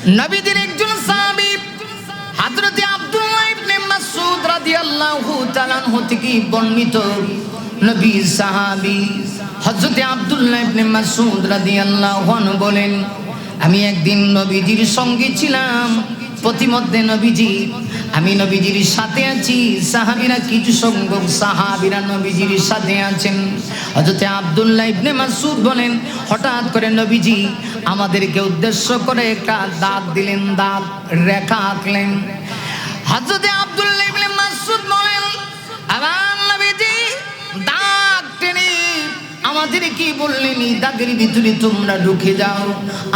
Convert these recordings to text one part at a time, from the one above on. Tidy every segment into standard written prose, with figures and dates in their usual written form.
নবীদের একজন সাহাবী হযরত আব্দুল্লাহ ইবনে মাসউদ রাদিয়াল্লাহু তাআলা আনহু থেকে বর্ণিত। নবী সাহাবী হযরত আব্দুল্লাহ ইবনে মাসউদ রাদিয়াল্লাহু আনহু বলেন, আমি একদিন নবীজির সঙ্গে ছিলাম। প্রতিমধ্যে নবীজি, আমি নবীজির সাথে আছি, সাহাবীরা কিছু সংখ্যক সাহাবীরা নবীজির সাথে আছেন। হযরত আব্দুল্লাহ ইবনে মাসউদ বলেন, হঠাৎ করে নবীজি আমাদেরকে উদ্দেশ্য করে দাঁত দিলেন, দাঁত রেখা আঁকলেন। হযরত আব্দুল্লাহ ইবনে মাসউদ বলেন, আমার নবীজি দাঁত টেনে আমাদের কি বললেন, দাগের ভিতরে তোমরা ঢুকে যাও।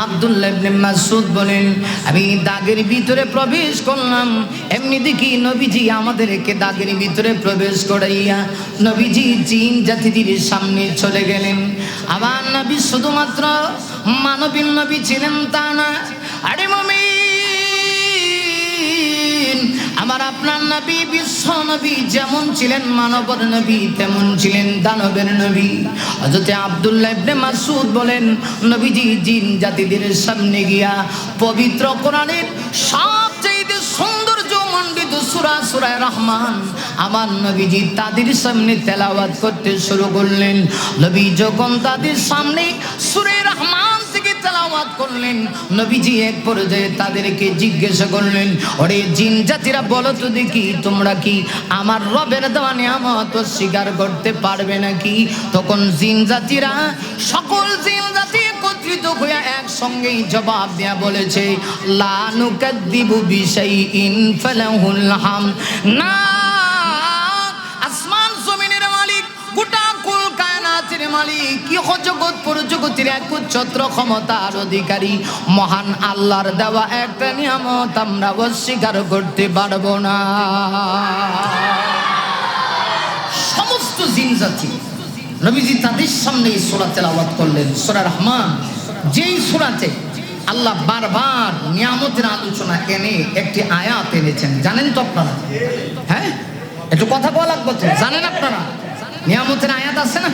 আব্দুল্লাহ ইবনে মাসউদ বলেন, আমি দাগের ভিতরে প্রবেশ করলাম। এমনি দেখি নবীজি আমাদেরকে দাগের ভিতরে প্রবেশ করাইয়া নবীজি জিন জাতিদের সামনে চলে গেলেন। আমার নবী শুধুমাত্র মানবীর নবী ছিলেন তা না, আরে মুমিন, আমার আপনার নবী বিশ্ব নবী যেমন ছিলেন মানবের নবী, তেমন ছিলেন দানবের নবী। হযরত আব্দুল্লাহ ইবনে মাসউদ বলেন, নবীজি জিন জাতিদের সামনে গিয়া পবিত্র কোরআনের সবচেয়ে সৌন্দর্যমণ্ডিত সূরা সূরা রহমান আমার নবীজি তাদের সামনে তেলাওয়াত করতে শুরু করলেন। নবী যখন তাদের সামনে সূরা রহমান থেকে তেলাওয়াত করলেন, নবীজি এক পর্যায়ে তাদেরকে জিজ্ঞাসা করলেন, ওরে জিন জাতিরা বলো তো দেখি, তোমরা কি আমার রবের দেওয়া নিয়ামত স্বীকার করতে পারবে নাকি? তখন জিন জাতিরা, সকল জিন জাতি একত্রিত হয়ে একসঙ্গেই জবাব দেয়া বলেছে, লা নুকাদ্দিবু বিশাইইন ফালাহুল হাম। না, আসমান জমিনের মালিক, গোটা কুল কায়নাতের মালিক, ইহ জগৎ পরজগতের একচ্ছত্র ক্ষমতার অধিকারী মহান আল্লাহর দেওয়া একটা নিয়ামত আমরা অস্বীকার করতে পারবো না। সমস্ত জিন জাতি নবীজি তাদের সামনে এই সূরা তেলাওয়াত করলেন, সূরা রহমান, যেই সূরাতে আল্লাহ বারবার নিয়ামতের আলোচনা এনে একটি আয়াত এনেছেন। জানেন তো আপনারা? হ্যাঁ, একটু কথা বলা লাগবে তো। জানেন আপনারা নিয়ামতের আয়াত আছে না?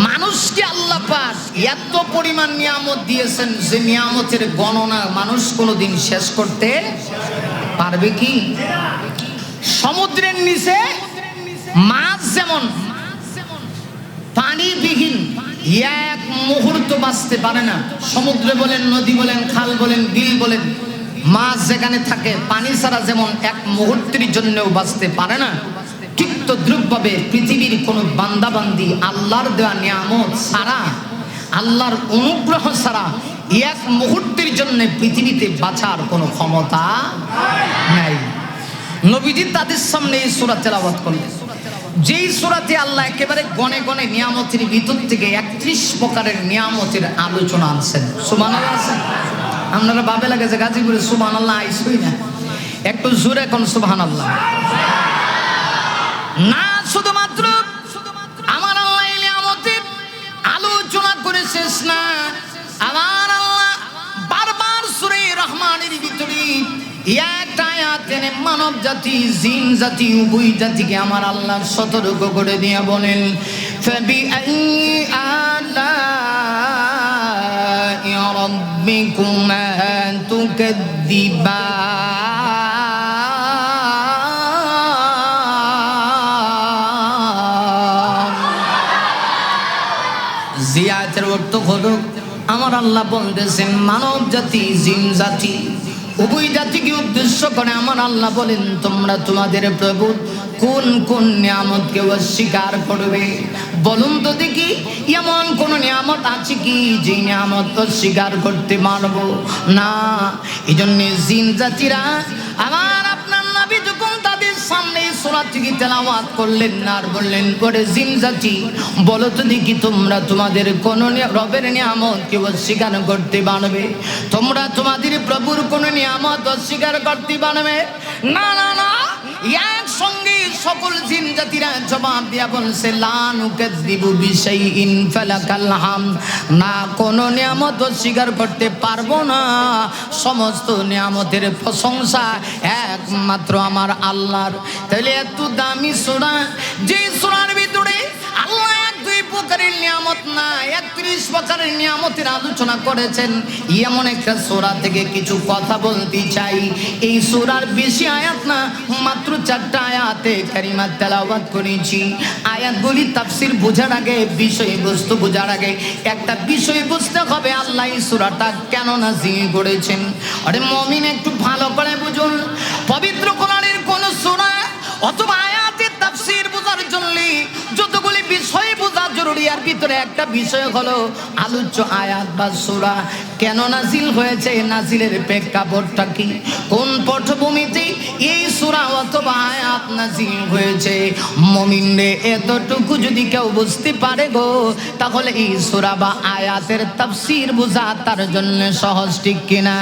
মানুষকে আল্লাহ পাক এত পরিমাণ নিয়ামত দিয়েছেন যে নিয়ামতের গণনা মানুষ কোনোদিন শেষ করতে পারবে কি? সমুদ্রের নিচে মাছ যেমন পানিবিহীন এক মুহূর্ত বাঁচতে পারে না, সমুদ্রে বলেন, নদী বলেন, খাল বলেন, বিল বলেন, মাছ যেখানে থাকে পানি ছাড়া যেমন এক মুহূর্তের জন্যও বাঁচতে পারে না, ঠিক তদ্রুপভাবে পৃথিবীর কোন বান্দাবান্দি আল্লাহর দেওয়া নিয়ামত ছাড়া, আল্লাহর অনুগ্রহ ছাড়া এক মুহূর্তের জন্য পৃথিবীতে বাঁচার কোনো ক্ষমতা নাই। নবীজি তাদের সামনে এই সূরা তেলাওয়াত করলেন, যেই সূরাতে আল্লাহ একেবারে গনে গনে নিয়ামতের ভিতর থেকে 31 প্রকারের নিয়ামতের আলোচনা আনছেন। সুবহানাল্লাহ আছেন? আপনারা ভাবে লাগে যে গাজীপুরে সুবহানাল্লাহ আইসই না, একটু জোরে কোন সুবহানাল্লাহ না। শুধুমাত্র আমার আল্লাহ এই নিয়ামতের আলোচনা করে শেষ না, আমার আল্লাহ বারবার সূরা রহমানের ভিতরে একটা আয়াত এনে মানব জাতি, জিন জাতি, উভয় জাতিকে আমার আল্লাহ সতর্ক করে দিয়ে বলেন, ফাবিআইয়ি আলাই রাব্বিকুমা তুকাদ্দিবান। জিয়াতের অর্থ হলো আমার আল্লাহ বলতেছেন মানব জাতি, জিন জাতি, উভয় জাতিকে উদ্দেশ্য করে আমার আল্লাহ বলেন, তোমরা তোমাদের প্রভু কোন কোন নিয়ামতকে অস্বীকার করবে? বলুন তো দেখি, এমন কোন নিয়ামত আছে কি যে নিয়ামত অস্বীকার করতে পারবো না? এই জন্য জিন জাতিরা আমার আপনার নবী যখন তাদের সামনে সূরা থেকে তেলাওয়াত করলেন আর বললেন, করে জিন জাতি বলো তো দেখি, তোমরা তোমাদের কোন রবের নিয়ামতকে অস্বীকার করতে পারবে? তোমরা তোমাদের প্রভুর কোন নিয়ামত অস্বীকার করতে পারবে? না না না, একসঙ্গে সকল জিন জাতিরা জবাব দিয়া বলছে, লা নুকাদ্দিবু বিশাইইন ফালাকাল হাম। না, কোন নিয়ামত অস্বীকার করতে পারবো না। সমস্ত নিয়ামতের প্রশংসা একমাত্র আমার আল্লাহর। তাহলে এত দামি সূরা, যে সূরার ভিতরে আল্লাহ 1, 2 প্রকারের নিয়ামত না, 31 প্রকারের নিয়ামতের আলোচনা করেছেন। এমন একটা সূরা থেকে কিছু কথা বলতে চাই। এই সূরার বেশি আয়াত না, মাত্র 4টা আয়াতে কারিমা তেলাওয়াত করেছি। আয়াতগুলি তাফসীর বোঝার আগে, বিষয়বস্তু বোঝার আগে একটা বিষয় বুঝতে হবে, আল্লাহ এই সূরাটা কেন নাযিল করেছেন। আরে মুমিন একটু ভালো করে বুঝুন, পবিত্র কোরআনের কোন সূরা অথবা আয়াতের তাফসীর বোঝার জন্য যতগুলি বিষয় বোঝা জরুরি, আর ভিতরে একটা বিষয় হলো আলোচ্য আয়াত বা সূরা কেন নাজিল হয়েছে, নাজিলের প্রেক্ষাপটটা কি, কোন পটভূমিতে এই সূরা অথবা আয়াত নাজিল হয়েছে। মুমিনরে এতটুকু যদি কেউ বুঝতে পারে গো, তাহলে এই সূরা বা আয়াতের তাফসীর বোঝা তার জন্য সহজ, ঠিক কিনা?